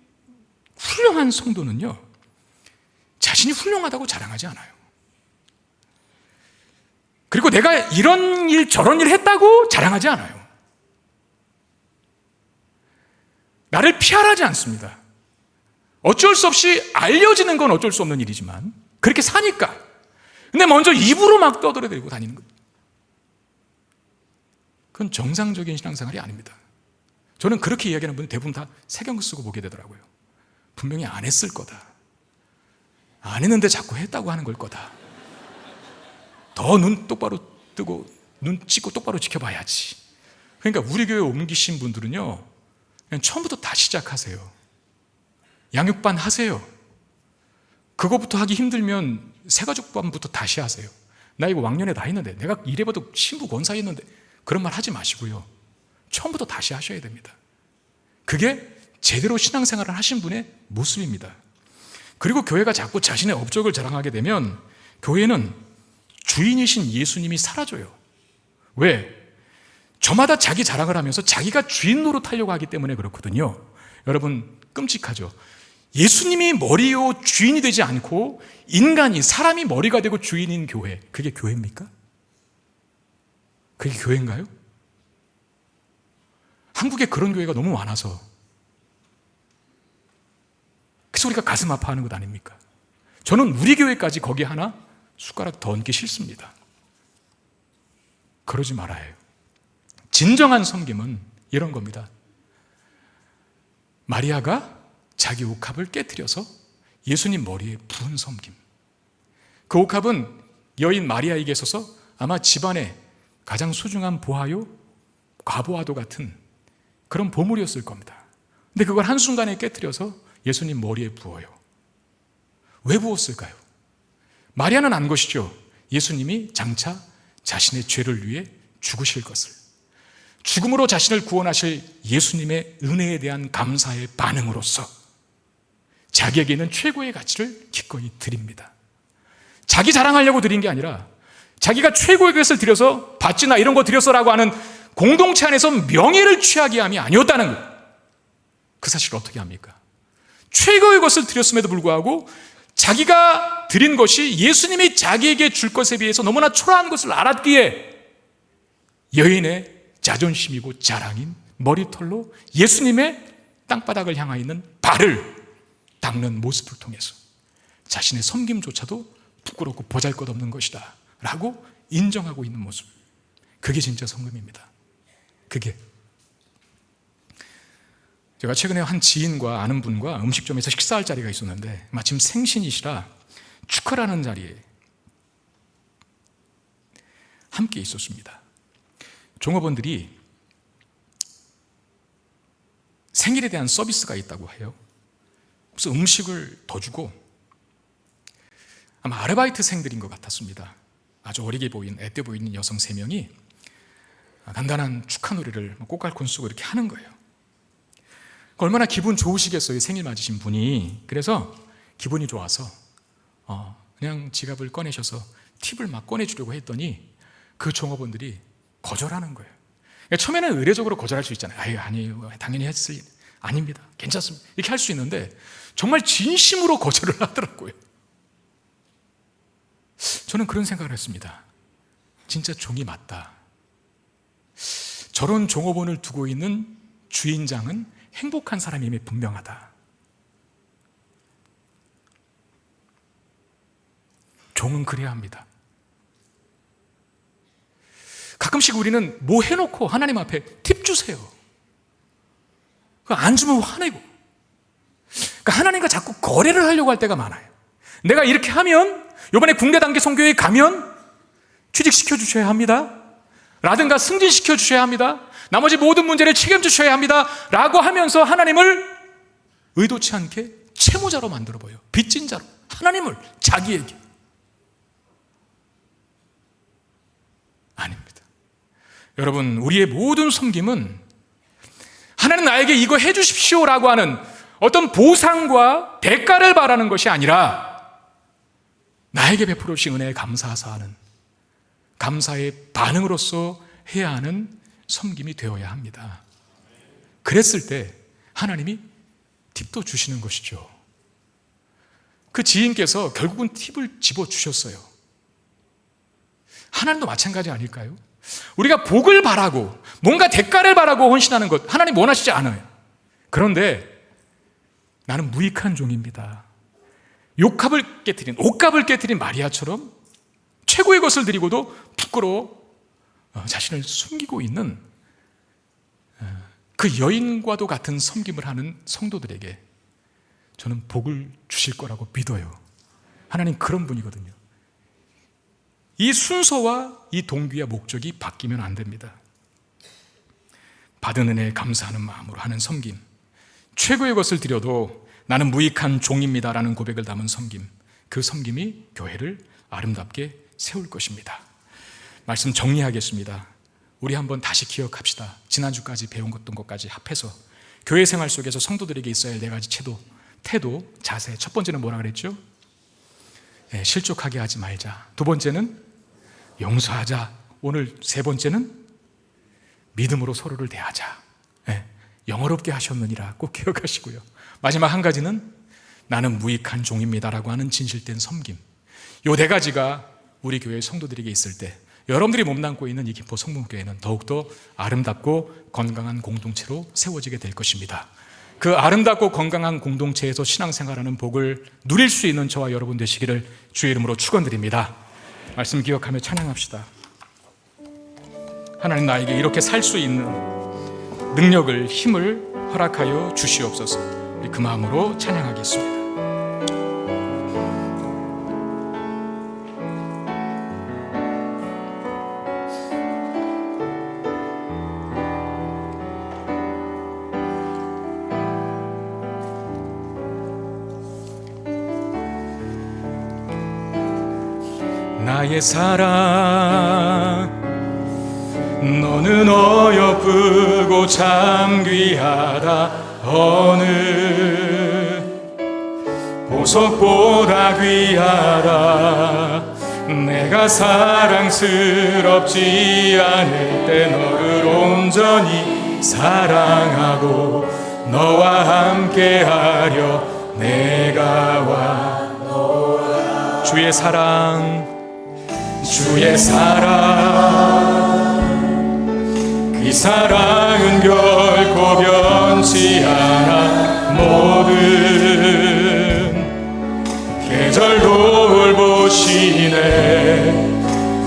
훌륭한 성도는요, 자신이 훌륭하다고 자랑하지 않아요. 그리고 내가 이런 일 저런 일 했다고 자랑하지 않아요. 나를 피하지 않습니다. 어쩔 수 없이 알려지는 건 어쩔 수 없는 일이지만 그렇게 사니까. 근데 먼저 입으로 막 떠들어대고 다니는 거예요. 그건 정상적인 신앙생활이 아닙니다. 저는 그렇게 이야기하는 분들 대부분 다 세경 쓰고 보게 되더라고요. 분명히 안 했을 거다. 안 했는데 자꾸 했다고 하는 걸 거다. 더 눈 똑바로 뜨고 눈 찍고 똑바로 지켜봐야지. 그러니까 우리 교회 옮기신 분들은요, 그냥 처음부터 다시 시작하세요. 양육반 하세요. 그거부터 하기 힘들면 새가족반부터 다시 하세요. 나 이거 왕년에 다 했는데, 내가 이래봐도 신부 권사했는데, 그런 말 하지 마시고요. 처음부터 다시 하셔야 됩니다. 그게 제대로 신앙생활을 하신 분의 모습입니다. 그리고 교회가 자꾸 자신의 업적을 자랑하게 되면 교회는 주인이신 예수님이 사라져요. 왜? 저마다 자기 자랑을 하면서 자기가 주인 노릇하려고 하기 때문에 그렇거든요. 여러분, 끔찍하죠? 예수님이 머리요 주인이 되지 않고 인간이, 사람이 머리가 되고 주인인 교회, 그게 교회입니까? 그게 교회인가요? 한국에 그런 교회가 너무 많아서 그래서 우리가 가슴 아파하는 것 아닙니까? 저는 우리 교회까지 거기 하나 숟가락 더 얹기 싫습니다. 그러지 말아야 해요. 진정한 섬김은 이런 겁니다. 마리아가 자기 옥합을 깨트려서 예수님 머리에 부은 섬김. 그 옥합은 여인 마리아에게 있어서 아마 집안의 가장 소중한 보화요, 과보화도 같은 그런 보물이었을 겁니다. 근데 그걸 한순간에 깨트려서 예수님 머리에 부어요. 왜 부었을까요? 마리아는 안 것이죠. 예수님이 장차 자신의 죄를 위해 죽으실 것을, 죽음으로 자신을 구원하실 예수님의 은혜에 대한 감사의 반응으로서 자기에게 있는 최고의 가치를 기꺼이 드립니다. 자기 자랑하려고 드린 게 아니라 자기가 최고의 것을 드려서 받지나 이런 거 드렸어라고 하는 공동체 안에서 명예를 취하게 함이 아니었다는 것. 그 사실을 어떻게 합니까? 최고의 것을 드렸음에도 불구하고 자기가 드린 것이 예수님이 자기에게 줄 것에 비해서 너무나 초라한 것을 알았기에 여인의 자존심이고 자랑인 머리털로 예수님의 땅바닥을 향하여 있는 발을 닦는 모습을 통해서 자신의 섬김조차도 부끄럽고 보잘것없는 것이다 라고 인정하고 있는 모습, 그게 진짜 성금입니다. 그게 제가 최근에 한 지인과 아는 분과 음식점에서 식사할 자리가 있었는데 마침 생신이시라 축하라는 자리에 함께 있었습니다. 종업원들이 생일에 대한 서비스가 있다고 해요. 그래서 음식을 더 주고 아마 아르바이트생들인 것 같았습니다. 아주 어리게 보이는, 앳돼 보이는 여성 3명이 간단한 축하 노래를 꽃갈콘 쓰고 이렇게 하는 거예요. 얼마나 기분 좋으시겠어요, 생일 맞으신 분이. 그래서 기분이 좋아서 그냥 지갑을 꺼내셔서 팁을 막 꺼내주려고 했더니 그 종업원들이 거절하는 거예요. 처음에는 의례적으로 거절할 수 있잖아요. 아니에요, 당연히 했을 일. 아닙니다, 괜찮습니다, 이렇게 할 수 있는데 정말 진심으로 거절을 하더라고요. 저는 그런 생각을 했습니다. 진짜 종이 맞다. 저런 종업원을 두고 있는 주인장은 행복한 사람임이 분명하다. 종은 그래야 합니다. 가끔씩 우리는 뭐 해놓고 하나님 앞에 팁 주세요, 안 주면 화내고, 그러니까 하나님과 자꾸 거래를 하려고 할 때가 많아요. 내가 이렇게 하면, 이번에 국내 단계 선교회에 가면 취직시켜 주셔야 합니다 라든가 승진시켜 주셔야 합니다, 나머지 모든 문제를 책임져 주셔야 합니다 라고 하면서 하나님을 의도치 않게 채무자로 만들어 보여요. 빚진 자로, 하나님을 자기에게. 아닙니다. 여러분, 우리의 모든 섬김은 하나님 나에게 이거 해 주십시오 라고 하는 어떤 보상과 대가를 바라는 것이 아니라 나에게 베풀어 주신 은혜에 감사하사 하는 감사의 반응으로서 해야 하는 섬김이 되어야 합니다. 그랬을 때 하나님이 팁도 주시는 것이죠. 그 지인께서 결국은 팁을 집어주셨어요. 하나님도 마찬가지 아닐까요? 우리가 복을 바라고 뭔가 대가를 바라고 헌신하는 것 하나님 원하시지 않아요. 그런데 나는 무익한 종입니다. 옷값을 깨뜨린 마리아처럼 최고의 것을 드리고도 부끄러워 자신을 숨기고 있는 그 여인과도 같은 섬김을 하는 성도들에게 저는 복을 주실 거라고 믿어요. 하나님 그런 분이거든요. 이 순서와 이 동기와 목적이 바뀌면 안 됩니다. 받은 은혜에 감사하는 마음으로 하는 섬김, 최고의 것을 드려도 나는 무익한 종입니다라는 고백을 담은 섬김, 그 섬김이 교회를 아름답게 세울 것입니다. 말씀 정리하겠습니다. 우리 한번 다시 기억합시다. 지난주까지 배운 것까지 합해서 교회 생활 속에서 성도들에게 있어야 할 4가지 태도, 자세. 첫 번째는 뭐라 그랬죠? 실족하게 하지 말자. 두 번째는 용서하자. 오늘 세 번째는 믿음으로 서로를 대하자. 영어롭게 하셨느니라 꼭 기억하시고요. 마지막 한 가지는 나는 무익한 종입니다라고 하는 진실된 섬김. 이 4가지가 우리 교회 성도들에게 있을 때 여러분들이 몸담고 있는 이 김포 성문교회는 더욱더 아름답고 건강한 공동체로 세워지게 될 것입니다. 그 아름답고 건강한 공동체에서 신앙생활하는 복을 누릴 수 있는 저와 여러분 되시기를 주의 이름으로 축원드립니다. 말씀 기억하며 찬양합시다. 하나님 나에게 이렇게 살 수 있는 능력을, 힘을 허락하여 주시옵소서. 우리 그 마음으로 찬양하겠습니다. 나의 사랑 너는 어여쁘고 참 귀하다. 어느 보석보다 귀하다. 내가 사랑스럽지 않을 때 너를 온전히 사랑하고 너와 함께하려 내가 와. 주의 사랑, 주의 사랑, 그 사랑은 결코 변치 않아. 모든 계절 돌보시네.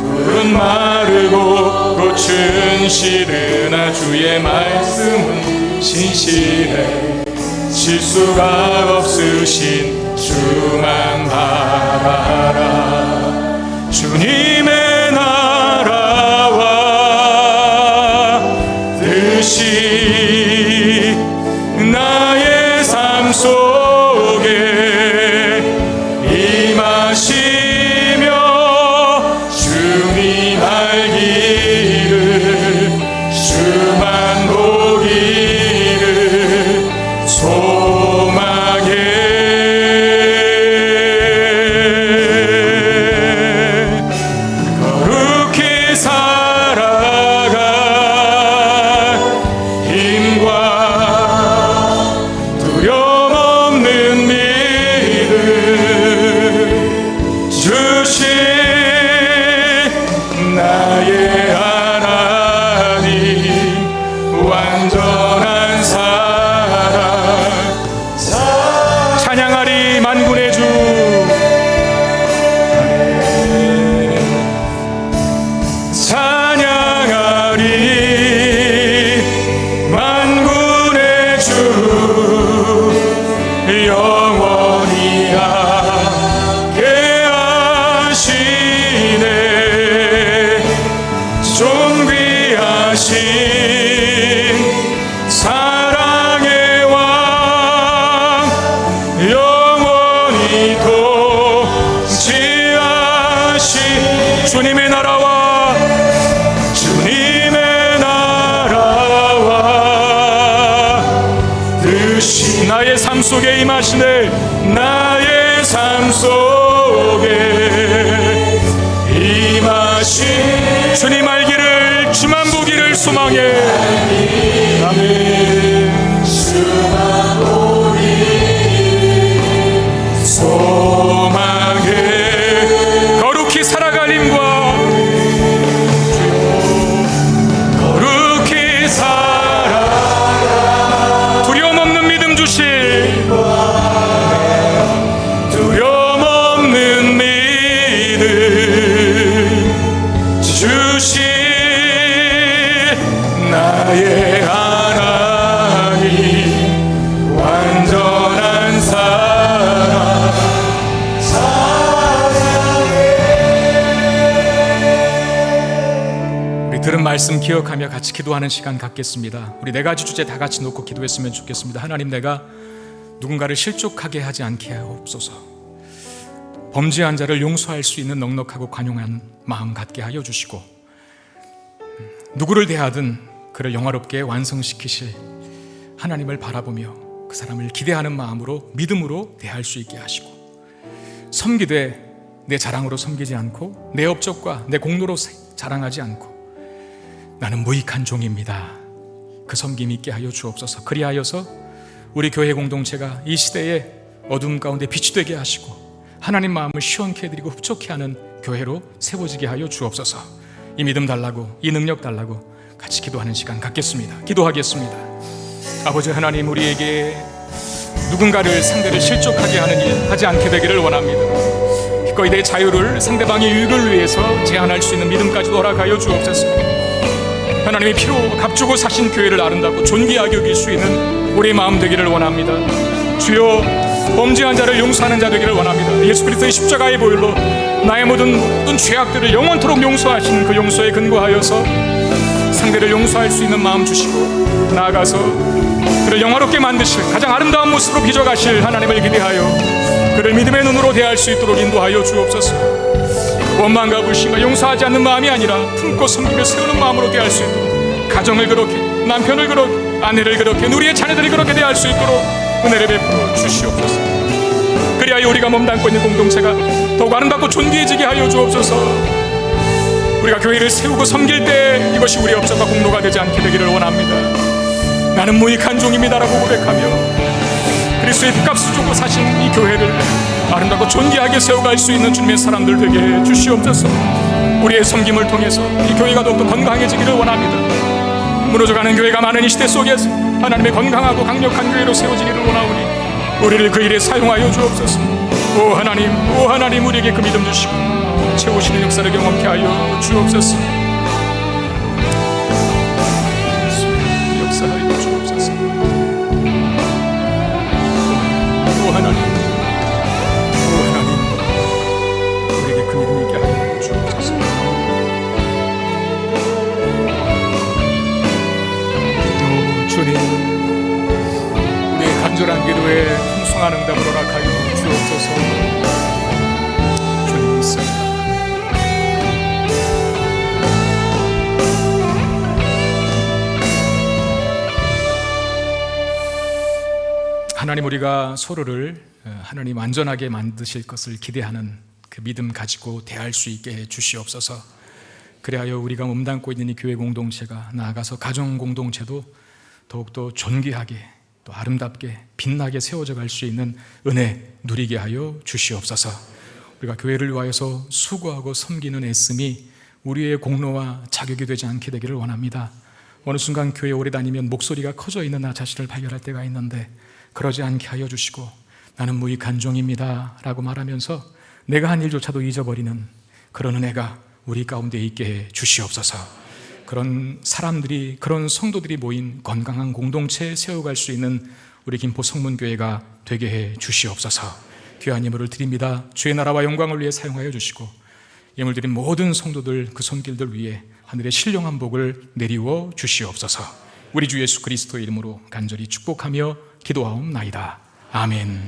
푸른 마르고 꽃은 시드나 주의 말씀은 신실해. 실수가 없으신 주만 바라라. 주님의 나라와 뜻이 나의 삶 속에 임하시며 주님 알기를 주만 보기를 소망해. 임하신 사랑의 왕 영원히 통치하신 주님의 나라와 뜻이 나의 삶 속에 임하시네. 나의 삶 속에 임하신 주님 알기를 주만 보기를 소망해. 아멘. 주만 보기를 소망해. 거룩히 살아갈 힘과 거룩히 살아갈 두려움 없는 믿음 주실 두려움 없는 믿음 주실 나의 하나님 완전한 사랑 사랑해. 우리 들은 말씀 기억하며 같이 기도하는 시간 갖겠습니다. 우리 네 가지 주제 다 같이 놓고 기도했으면 좋겠습니다. 하나님, 내가 누군가를 실족하게 하지 않게 하옵소서. 범죄한 자를 용서할 수 있는 넉넉하고 관용한 마음 갖게 하여 주시고, 누구를 대하든 그를 영화롭게 완성시키실 하나님을 바라보며 그 사람을 기대하는 마음으로 믿음으로 대할 수 있게 하시고, 섬기되 내 자랑으로 섬기지 않고 내 업적과 내 공로로 자랑하지 않고 나는 무익한 종입니다, 그 섬김 있게 하여 주옵소서. 그리하여서 우리 교회 공동체가 이 시대의 어둠 가운데 빛이 되게 하시고 하나님 마음을 시원케 해드리고 흡족해 하는 교회로 세워지게 하여 주옵소서. 이 믿음 달라고, 이 능력 달라고 같이 기도하는 시간 갖겠습니다. 기도하겠습니다. 아버지 하나님, 우리에게 누군가를 상대를 실족하게 하는 일 하지 않게 되기를 원합니다. 기꺼이 내 자유를 상대방의 유익을 위해서 제한할 수 있는 믿음까지도 허락하여 주옵소서. 하나님의 피로 값주고 사신 교회를 아름답고 존귀하게 여길 수 있는 우리의 마음 되기를 원합니다. 주여, 범죄한 자를 용서하는 자 되기를 원합니다. 예수 그리스도의 십자가의 보혈로 나의 모든 죄악들을 영원토록 용서하신 그 용서에 근거하여서 상대를 용서할 수 있는 마음 주시고, 나아가서 그를 영화롭게 만드실 가장 아름다운 모습으로 빚어가실 하나님을 기대하여 그를 믿음의 눈으로 대할 수 있도록 인도하여 주옵소서. 원망과 불신과 용서하지 않는 마음이 아니라 품고 섬기며 세우는 마음으로 대할 수 있도록, 가정을 그렇게, 남편을 그렇게, 아내를 그렇게, 우리의 자녀들이 그렇게 대할 수 있도록 은혜를 베풀어 주시옵소서. 그리하여 우리가 몸담고 있는 공동체가 더욱 아름답고 존귀해지게 하여 주옵소서. 우리가 교회를 세우고 섬길 때 이것이 우리의 업적과 공로가 되지 않게 되기를 원합니다. 나는 무익한 종입니다라고 고백하며 그리스도의 핏값을 주고 사신 이 교회를 아름답고 존귀하게 세워갈 수 있는 주님의 사람들 되게 해 주시옵소서. 우리의 섬김을 통해서 이 교회가 더욱더 건강해지기를 원합니다. 무너져가는 교회가 많은 이 시대 속에서 하나님의 건강하고 강력한 교회로 세워지기를 원하오니 우리를 그 일에 사용하여 주옵소서. 오 하나님, 우리에게 그 믿음 주시고 채우시는 역사를 경험케 하여 주옵소서. 역사하여 주옵소서. 오 하나님, 우리에게 그 믿음 있게 하여 주옵소서. 오 주님, 우리의 간절한 기도에 풍성한 응답을 허락하여 주옵소서. 주님 믿습니다. 하나님, 우리가 서로를 하나님 안전하게 만드실 것을 기대하는 그 믿음 가지고 대할 수 있게 해 주시옵소서. 그리하여 우리가 몸담고 있는 이 교회 공동체가, 나아가서 가정 공동체도 더욱더 존귀하게 또 아름답게 빛나게 세워져 갈 수 있는 은혜 누리게 하여 주시옵소서. 우리가 교회를 위하여서 수고하고 섬기는 애씀이 우리의 공로와 자격이 되지 않게 되기를 원합니다. 어느 순간 교회 오래 다니면 목소리가 커져 있는 나 자신을 발견할 때가 있는데, 그러지 않게 하여 주시고 나는 무익한 종입니다 라고 말하면서 내가 한 일조차도 잊어버리는 그런 은혜가 우리 가운데 있게 해 주시옵소서. 그런 사람들이, 그런 성도들이 모인 건강한 공동체 세워갈 수 있는 우리 김포 성문교회가 되게 해 주시옵소서. 귀한 예물을 드립니다. 주의 나라와 영광을 위해 사용하여 주시고 예물 드린 모든 성도들 그 손길들 위에 하늘의 신령한 복을 내리워 주시옵소서. 우리 주 예수 그리스도의 이름으로 간절히 축복하며 기도하옵나이다. 아멘.